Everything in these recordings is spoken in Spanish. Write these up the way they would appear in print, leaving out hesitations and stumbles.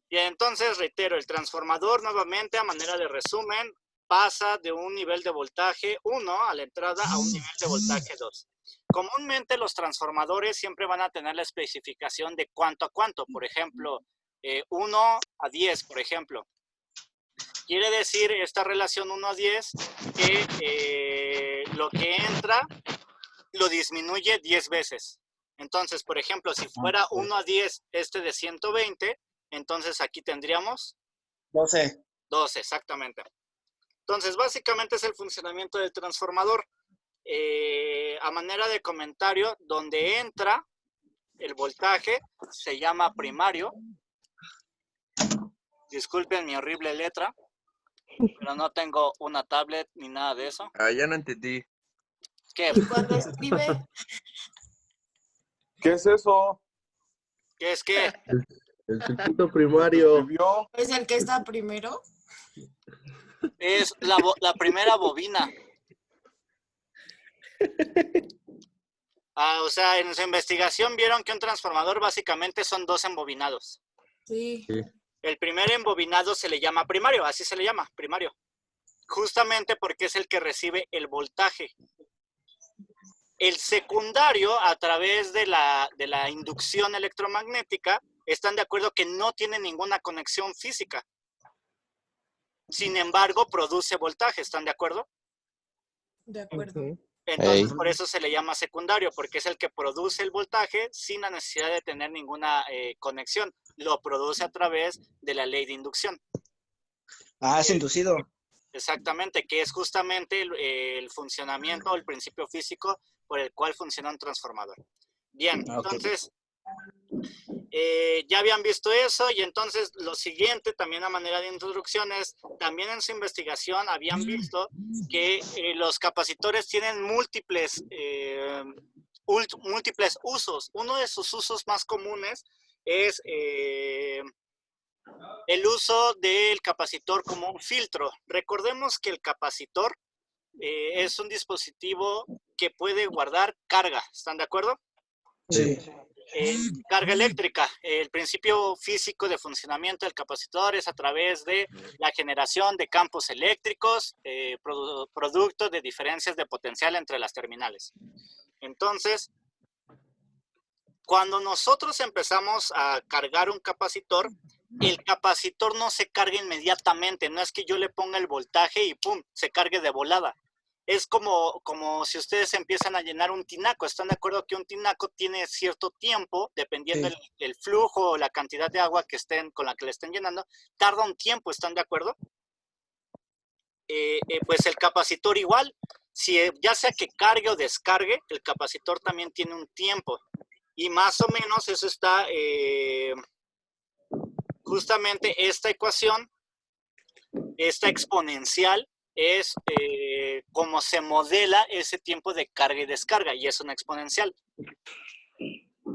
Y entonces, reitero, el transformador nuevamente a manera de resumen pasa de un nivel de voltaje 1 a la entrada a un nivel de voltaje 2. Comúnmente los transformadores siempre van a tener la especificación de cuánto a cuánto, por ejemplo, 1 a 10, por ejemplo. Quiere decir esta relación 1 a 10 que lo que entra lo disminuye 10 veces. Entonces, por ejemplo, si fuera 1 a 10 este de 120, entonces aquí tendríamos 12. 12, exactamente. Entonces, básicamente es el funcionamiento del transformador. A manera de comentario, donde entra el voltaje se llama primario. Disculpen mi horrible letra, pero no tengo una tablet ni nada de eso. Ah, ya no entendí. ¿Qué? ¿Y cuando escribe? ¿Qué es eso? ¿Qué es qué? El circuito primario. ¿Escribió? ¿Es el que está primero? Es la primera bobina. O sea, en su investigación vieron que un transformador básicamente son 2 embobinados. Sí. El primer embobinado se le llama primario, así se le llama, primario. Justamente porque es el que recibe el voltaje. El secundario, a través de la inducción electromagnética, están de acuerdo que no tiene ninguna conexión física. Sin embargo, produce voltaje, ¿están de acuerdo? De acuerdo. Entonces, por eso se le llama secundario, porque es el que produce el voltaje sin la necesidad de tener ninguna conexión. Lo produce a través de la ley de inducción. Ah, es inducido. Exactamente, que es justamente el funcionamiento, el principio físico por el cual funciona un transformador. Bien, entonces, ya habían visto eso, y entonces lo siguiente, también a manera de introducciones, también en su investigación habían visto que los capacitores tienen múltiples usos. Uno de sus usos más comunes es el uso del capacitor como un filtro. Recordemos que el capacitor es un dispositivo que puede guardar carga, ¿están de acuerdo? Sí. Carga eléctrica. El principio físico de funcionamiento del capacitor es a través de la generación de campos eléctricos, producto de diferencias de potencial entre las terminales. Entonces, cuando nosotros empezamos a cargar un capacitor, el capacitor no se carga inmediatamente. No es que yo le ponga el voltaje y ¡pum!, se cargue de volada. Es como si ustedes empiezan a llenar un tinaco. ¿Están de acuerdo que un tinaco tiene cierto tiempo, dependiendo el flujo o la cantidad de agua con la que le estén llenando? Tarda un tiempo, ¿están de acuerdo? Pues el capacitor igual. Ya sea que cargue o descargue, el capacitor también tiene un tiempo. Y más o menos eso está, justamente esta ecuación, esta exponencial, es como se modela ese tiempo de carga y descarga, y es una exponencial.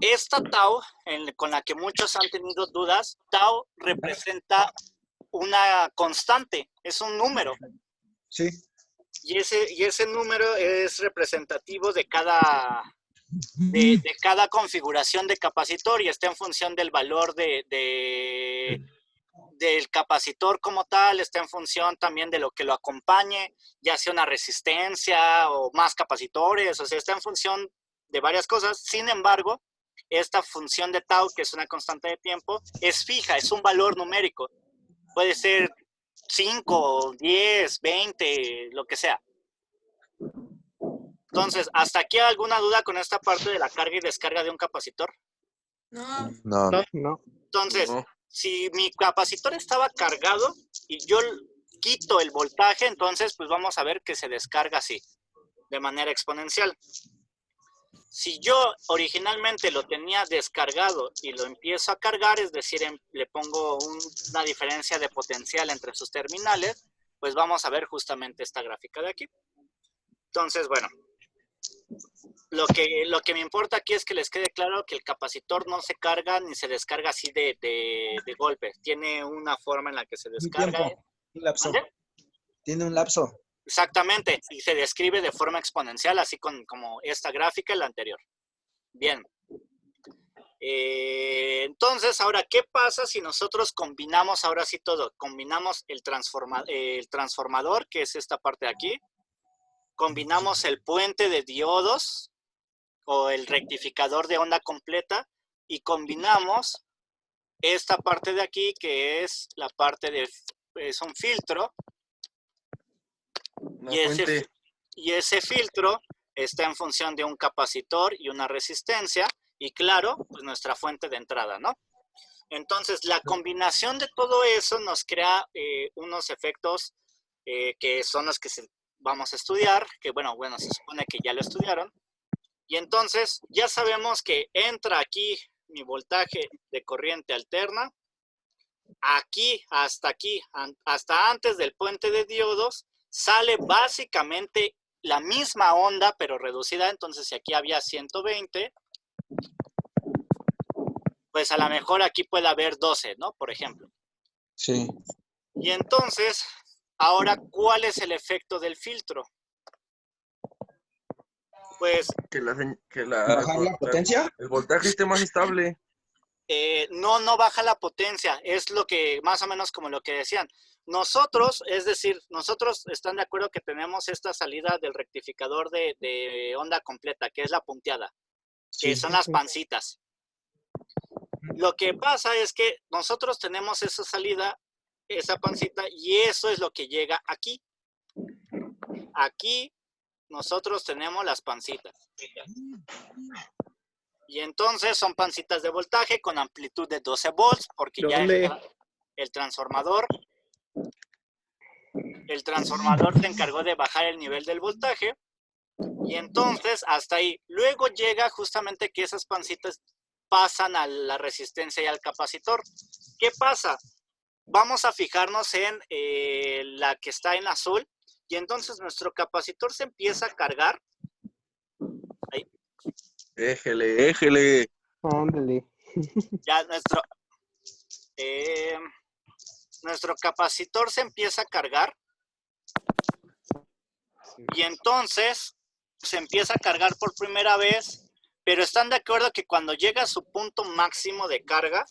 Esta tau, con la que muchos han tenido dudas, tau representa una constante, es un número. Sí. Y ese número es representativo de cada configuración de capacitor, y está en función del valor del capacitor como tal, está en función también de lo que lo acompañe, ya sea una resistencia o más capacitores, o sea, está en función de varias cosas. Sin embargo, esta función de tau, que es una constante de tiempo, es fija, es un valor numérico. Puede ser 5, 10, 20, lo que sea. Entonces, ¿hasta aquí alguna duda con esta parte de la carga y descarga de un capacitor? No. No. Entonces, No. si mi capacitor estaba cargado y yo quito el voltaje, entonces pues vamos a ver que se descarga así, de manera exponencial. Si yo originalmente lo tenía descargado y lo empiezo a cargar, es decir, le pongo una diferencia de potencial entre sus terminales, pues vamos a ver justamente esta gráfica de aquí. Entonces, bueno, lo que me importa aquí es que les quede claro que el capacitor no se carga ni se descarga así de golpe. Tiene una forma en la que se descarga. Un lapso. ¿Vale? Tiene un lapso. Exactamente, y se describe de forma exponencial, así como esta gráfica y la anterior. Bien. Entonces, ahora, ¿qué pasa si nosotros combinamos ahora sí todo? Combinamos el transformador, que es esta parte de aquí. Combinamos el puente de diodos o el rectificador de onda completa y combinamos esta parte de aquí, que es la parte de, es un filtro. Y ese filtro está en función de un capacitor y una resistencia y claro, pues nuestra fuente de entrada, ¿no? Entonces, la combinación de todo eso nos crea unos efectos que son los que vamos a estudiar, que bueno, se supone que ya lo estudiaron. Y entonces, ya sabemos que entra aquí mi voltaje de corriente alterna, aquí, hasta antes del puente de diodos, sale básicamente la misma onda, pero reducida. Entonces, si aquí había 120, pues a lo mejor aquí puede haber 12, ¿no? Por ejemplo. Sí. Y entonces, ahora, ¿cuál es el efecto del filtro? Pues... ¿Bajar la potencia? El voltaje esté más estable. No baja la potencia, es lo que, más o menos como lo que decían. Nosotros, es decir, nosotros están de acuerdo que tenemos esta salida del rectificador de onda completa, que es la punteada, que son las pancitas. Lo que pasa es que nosotros tenemos esa salida, esa pancita, y eso es lo que llega aquí. Aquí nosotros tenemos las pancitas. Y entonces son pancitas de voltaje con amplitud de 12 volts, porque ya el transformador se encargó de bajar el nivel del voltaje. Y entonces hasta ahí. Luego llega justamente que esas pancitas pasan a la resistencia y al capacitor. ¿Qué pasa? Vamos a fijarnos en la que está en azul. Y entonces nuestro capacitor se empieza a cargar. Ahí. Éjele. Ándale. Ya nuestro capacitor se empieza a cargar. Y entonces se empieza a cargar por primera vez, pero están de acuerdo que cuando llega a su punto máximo de carga,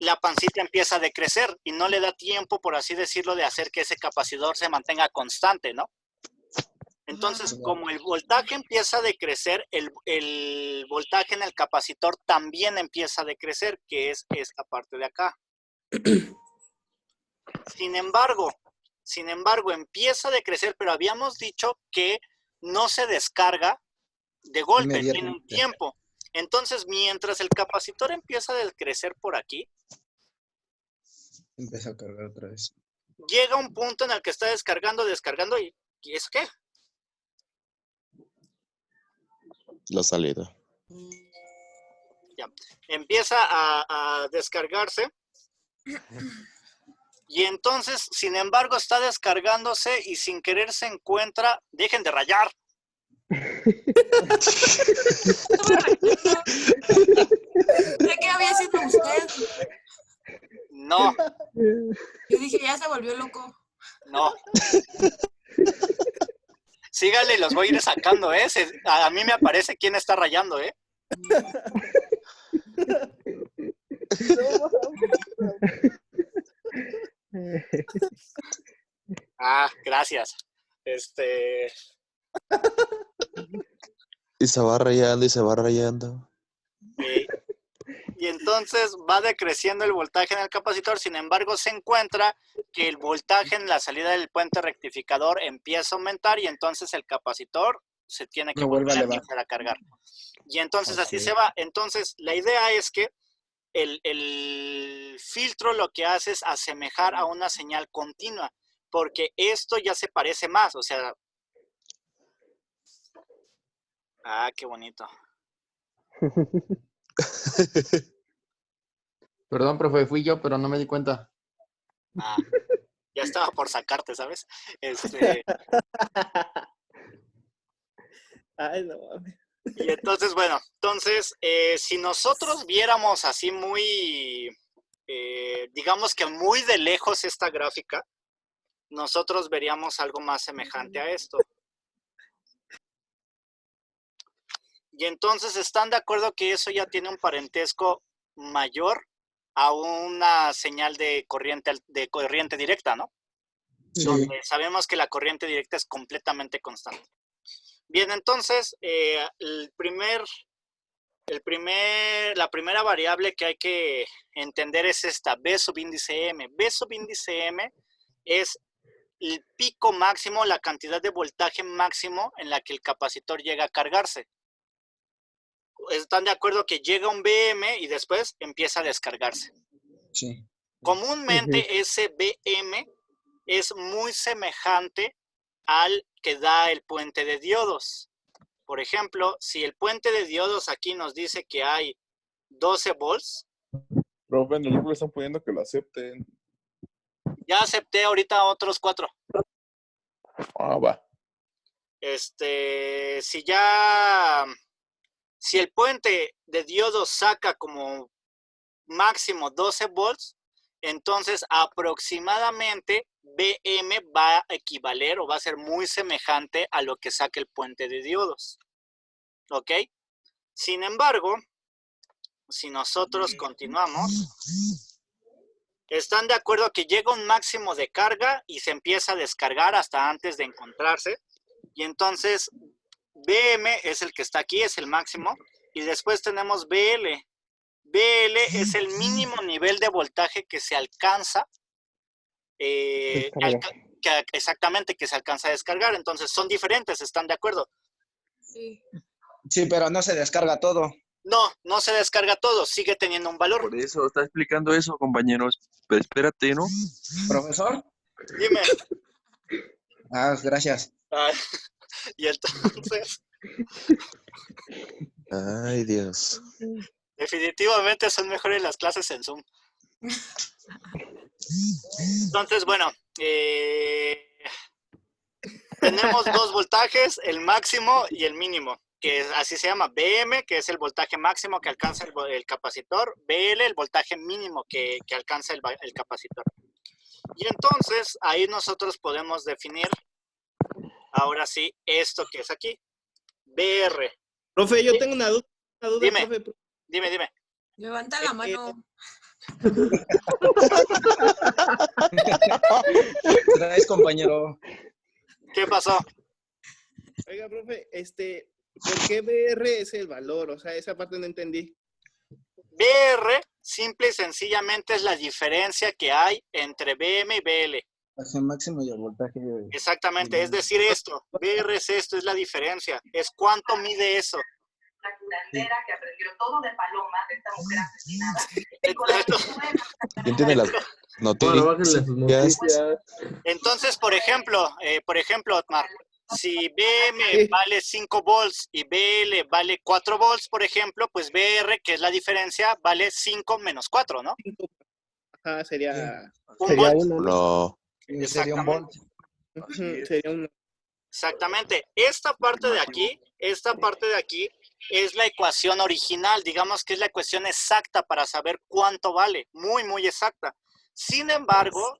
la pancita empieza a decrecer y no le da tiempo, por así decirlo, de hacer que ese capacitor se mantenga constante, ¿no? Entonces, como el voltaje empieza a decrecer, el voltaje en el capacitor también empieza a decrecer, que es esta parte de acá. Sin embargo, empieza a decrecer, pero habíamos dicho que no se descarga de golpe, tiene un tiempo. Entonces, mientras el capacitor empieza a decrecer por aquí, empieza a cargar otra vez. Llega un punto en el que está descargando, ¿y eso qué? La salida. Ya. Empieza a descargarse. Y entonces, sin embargo, está descargándose y sin querer se encuentra... ¡Dejen de rayar! ¿De qué había sido usted? No. Yo dije, ya se volvió loco. No. Síganle y los voy a ir sacando, ¿eh? A mí me aparece quién está rayando, ¿eh? Gracias. Y se va rayando y se va rayando. Y entonces va decreciendo el voltaje en el capacitor, sin embargo se encuentra que el voltaje en la salida del puente rectificador empieza a aumentar y entonces el capacitor se tiene que volver a empezar a cargar. Y entonces así se va. Entonces la idea es que el filtro lo que hace es asemejar a una señal continua, porque esto ya se parece más, o sea... qué bonito. Perdón, profe, fui yo, pero no me di cuenta. Ya estaba por sacarte, ¿sabes? Ay, no mames. Y entonces, bueno, si nosotros viéramos así muy, digamos que muy de lejos esta gráfica, nosotros veríamos algo más semejante a esto. Y entonces están de acuerdo que eso ya tiene un parentesco mayor a una señal de corriente directa, ¿no? Sí. Donde sabemos que la corriente directa es completamente constante. Bien, entonces, la primera variable que hay que entender es esta, B subíndice M. B subíndice M es el pico máximo, la cantidad de voltaje máximo en la que el capacitor llega a cargarse. ¿Están de acuerdo que llega un BM y después empieza a descargarse? Sí. Comúnmente ese BM es muy semejante al que da el puente de diodos. Por ejemplo, si el puente de diodos aquí nos dice que hay 12 volts. Profe, en el libro están poniendo que lo acepten. Ya acepté ahorita otros 4. Ah, va. Si el puente de diodos saca como máximo 12 volts, entonces aproximadamente BM va a equivaler o va a ser muy semejante a lo que saque el puente de diodos. ¿Ok? Sin embargo, si nosotros continuamos, ¿están de acuerdo que llega un máximo de carga y se empieza a descargar hasta antes de encontrarse? Y entonces BM es el que está aquí, es el máximo, y después tenemos BL. BL es el mínimo nivel de voltaje que se alcanza, exactamente, que se alcanza a descargar. Entonces son diferentes, ¿están de acuerdo? Sí. Sí, pero no se descarga todo. No, no se descarga todo, sigue teniendo un valor. Por eso está explicando eso, compañeros. Pero espérate, ¿no? ¿Profesor? Dime. Gracias. Y entonces, Ay, Dios. definitivamente son mejores las clases en Zoom. Entonces, bueno, tenemos 2 voltajes, el máximo y el mínimo, que así se llama BM, que es el voltaje máximo que alcanza el capacitor, BL, el voltaje mínimo que alcanza el capacitor. Y entonces, ahí nosotros podemos definir, ahora sí, esto que es aquí, BR. Profe, yo tengo una duda. Dime. Profe. Dime. Levanta la mano. Traes, compañero. ¿Qué pasó? Oiga, profe, ¿por qué BR es el valor? O sea, esa parte no entendí. BR, simple y sencillamente, es la diferencia que hay entre BM y BL. El máximo y el voltaje. Exactamente, es decir, esto, BR es esto, es la diferencia. Es cuánto mide eso. La curandera que aprendió todo de Paloma, de esta mujer asesinada. ¿Quién tiene las noticias? Entonces, por ejemplo, Otmar, si BM vale 5 volts y BL vale 4 volts, por ejemplo, pues BR, que es la diferencia, vale 5 menos 4, ¿no? Ajá, sería Un volt. No. Sería un volt. Sería un... Exactamente. Esta parte de aquí es la ecuación original, digamos que es la ecuación exacta para saber cuánto vale, muy, muy exacta. Sin embargo,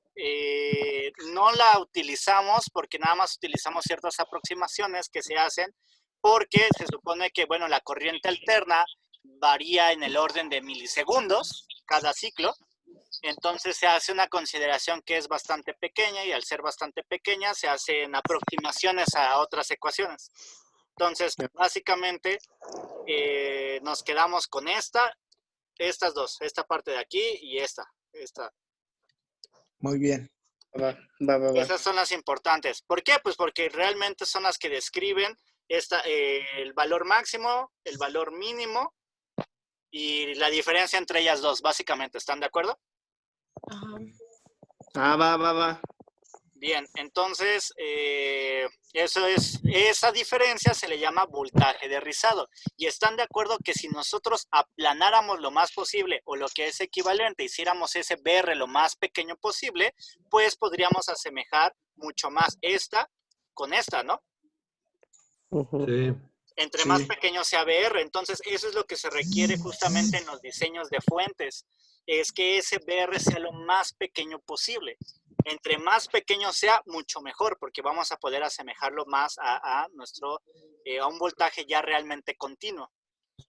no la utilizamos porque nada más utilizamos ciertas aproximaciones que se hacen porque se supone que, bueno, la corriente alterna varía en el orden de milisegundos cada ciclo. Entonces se hace una consideración que es bastante pequeña y al ser bastante pequeña se hacen aproximaciones a otras ecuaciones. Entonces, básicamente, nos quedamos con estas dos, esta parte de aquí y esta. Muy bien. Va. Esas son las importantes. ¿Por qué? Pues porque realmente son las que describen el valor máximo, el valor mínimo y la diferencia entre ellas dos, básicamente. ¿Están de acuerdo? Ajá. Va. Bien, entonces esa diferencia se le llama voltaje de rizado. Y están de acuerdo que si nosotros aplanáramos lo más posible o lo que es equivalente, hiciéramos ese BR lo más pequeño posible, pues podríamos asemejar mucho más esta con esta, ¿no? Sí. Entre más pequeño sea BR. Entonces eso es lo que se requiere justamente en los diseños de fuentes, es que ese BR sea lo más pequeño posible. Entre más pequeño sea, mucho mejor, porque vamos a poder asemejarlo más a un voltaje ya realmente continuo.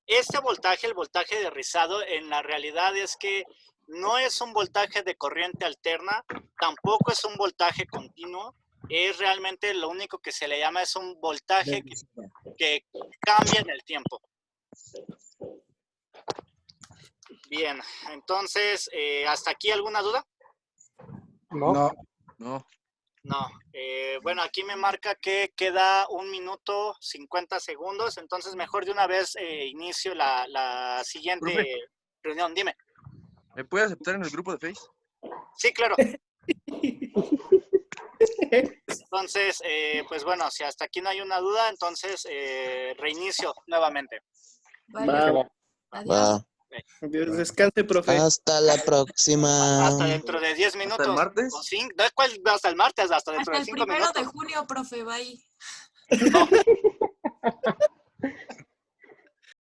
Este voltaje, el voltaje de rizado, en la realidad es que no es un voltaje de corriente alterna, tampoco es un voltaje continuo, es realmente lo único que se le llama es un voltaje que cambia en el tiempo. Bien, entonces, ¿hasta aquí alguna duda? No. No. No. Bueno, aquí me marca que queda 1 minuto 50 segundos, entonces mejor de una vez inicio la siguiente Profe. reunión. Dime. ¿Me puede aceptar en el grupo de Face? Sí, claro. Entonces, pues bueno, si hasta aquí no hay una duda, entonces reinicio nuevamente. Vale. Va. Adiós. Va. Dios descanse, profe. Hasta la próxima. Hasta dentro de 10 minutos. ¿Hasta el martes? ¿O sí? ¿No? ¿Cuál? Hasta el martes, hasta dentro Hasta de el 5 1 de minutos. junio, profe, bye. No.